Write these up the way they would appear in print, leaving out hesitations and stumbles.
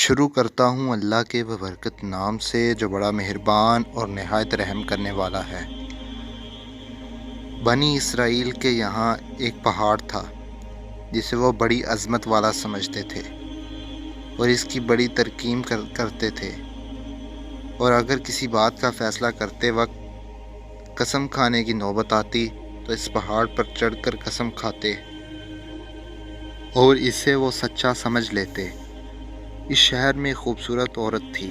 شروع کرتا ہوں اللہ کے ببرکت نام سے جو بڑا مہربان اور نہایت رحم کرنے والا ہے۔ بنی اسرائیل کے یہاں ایک پہاڑ تھا جسے وہ بڑی عظمت والا سمجھتے تھے اور اس کی بڑی ترقیم کرتے تھے، اور اگر کسی بات کا فیصلہ کرتے وقت قسم کھانے کی نوبت آتی تو اس پہاڑ پر چڑھ کر قسم کھاتے اور اسے وہ سچا سمجھ لیتے۔ اس شہر میں خوبصورت عورت تھی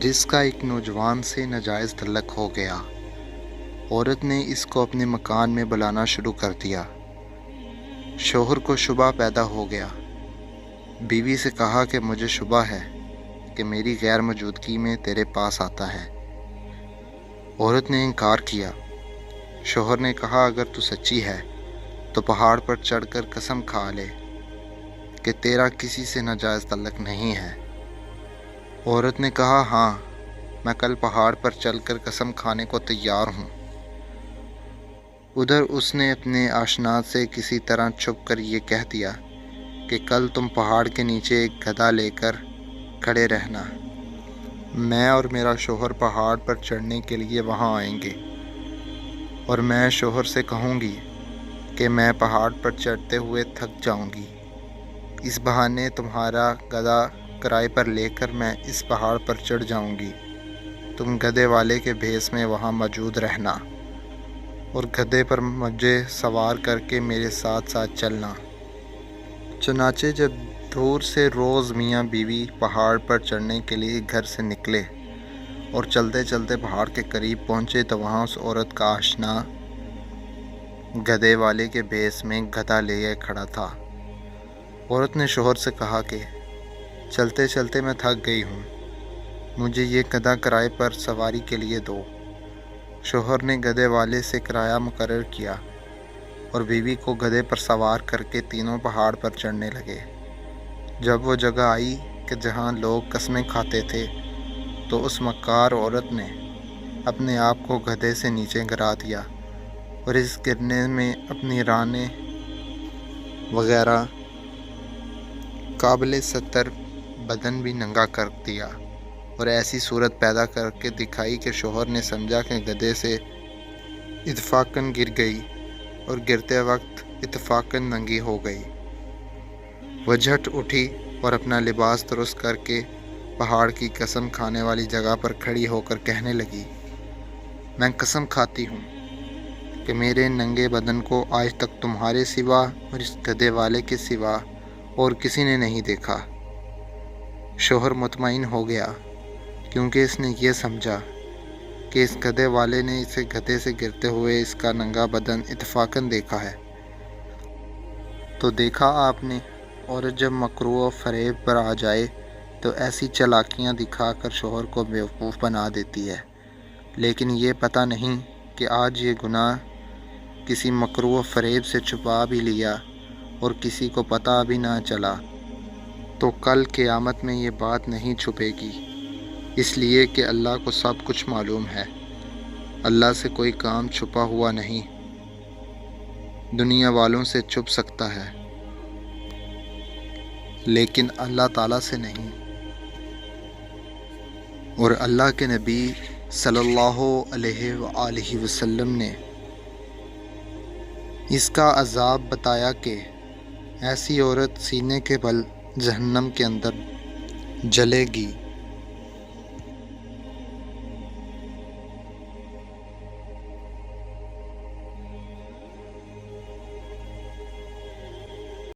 جس کا ایک نوجوان سے ناجائز تعلق ہو گیا۔ عورت نے اس کو اپنے مکان میں بلانا شروع کر دیا۔ شوہر کو شبہ پیدا ہو گیا۔ بیوی سے کہا کہ مجھے شبہ ہے کہ میری غیر موجودگی میں تیرے پاس آتا ہے۔ عورت نے انکار کیا۔ شوہر نے کہا اگر تو سچی ہے تو پہاڑ پر چڑھ کر قسم کھا لے کہ تیرا کسی سے ناجائز تعلق نہیں ہے۔ عورت نے کہا ہاں، میں کل پہاڑ پر چل کر قسم کھانے کو تیار ہوں۔ ادھر اس نے اپنے آشنا سے کسی طرح چھپ کر یہ کہہ دیا کہ کل تم پہاڑ کے نیچے ایک گدھا لے کر کھڑے رہنا، میں اور میرا شوہر پہاڑ پر چڑھنے کے لیے وہاں آئیں گے، اور میں شوہر سے کہوں گی کہ میں پہاڑ پر چڑھتے ہوئے تھک جاؤں گی، اس بہانے تمہارا گدھا کرائے پر لے کر میں اس پہاڑ پر چڑھ جاؤں گی، تم گدھے والے کے بھیس میں وہاں موجود رہنا اور گدھے پر مجھے سوار کر کے میرے ساتھ ساتھ چلنا۔ چنانچہ جب دور سے روز میاں بیوی پہاڑ پر چڑھنے کے لیے گھر سے نکلے اور چلتے چلتے پہاڑ کے قریب پہنچے تو وہاں اس عورت کا آشنا گدھے والے کے بھیس میں گدھا لیے کھڑا تھا۔ عورت نے شوہر سے کہا کہ چلتے چلتے میں تھک گئی ہوں، مجھے یہ گدھا کرائے پر سواری کے لیے دو۔ شوہر نے گدھے والے سے کرایہ مقرر کیا اور بیوی کو گدھے پر سوار کر کے تینوں پہاڑ پر چڑھنے لگے۔ جب وہ جگہ آئی کہ جہاں لوگ قسمیں کھاتے تھے تو اس مکار عورت نے اپنے آپ کو گدھے سے نیچے گرا دیا اور اس گرنے میں اپنی رانیں وغیرہ قابل ستر بدن بھی ننگا کر دیا اور ایسی صورت پیدا کر کے دکھائی کہ شوہر نے سمجھا کہ گدھے سے اتفاقاً گر گئی اور گرتے وقت اتفاقاً ننگی ہو گئی۔ وہ جھٹ اٹھی اور اپنا لباس درست کر کے پہاڑ کی قسم کھانے والی جگہ پر کھڑی ہو کر کہنے لگی، میں قسم کھاتی ہوں کہ میرے ننگے بدن کو آج تک تمہارے سوا اور اس گدھے والے کے سوا اور کسی نے نہیں دیکھا۔ شوہر مطمئن ہو گیا کیونکہ اس نے یہ سمجھا کہ اس گدھے والے نے اسے گدھے سے گرتے ہوئے اس کا ننگا بدن اتفاقاً دیکھا ہے۔ تو دیکھا آپ نے، عورت جب مکروہ و فریب پر آ جائے تو ایسی چالاکیاں دکھا کر شوہر کو بیوقوف بنا دیتی ہے، لیکن یہ پتہ نہیں کہ آج یہ گناہ کسی مکروہ و فریب سے چھپا بھی لیا اور کسی کو پتہ بھی نہ چلا تو کل قیامت میں یہ بات نہیں چھپے گی، اس لیے کہ اللہ کو سب کچھ معلوم ہے۔ اللہ سے کوئی کام چھپا ہوا نہیں، دنیا والوں سے چھپ سکتا ہے لیکن اللہ تعالیٰ سے نہیں۔ اور اللہ کے نبی صلی اللہ علیہ وآلہ وسلم نے اس کا عذاب بتایا کہ ایسی عورت سینے کے بل جہنم کے اندر جلے گی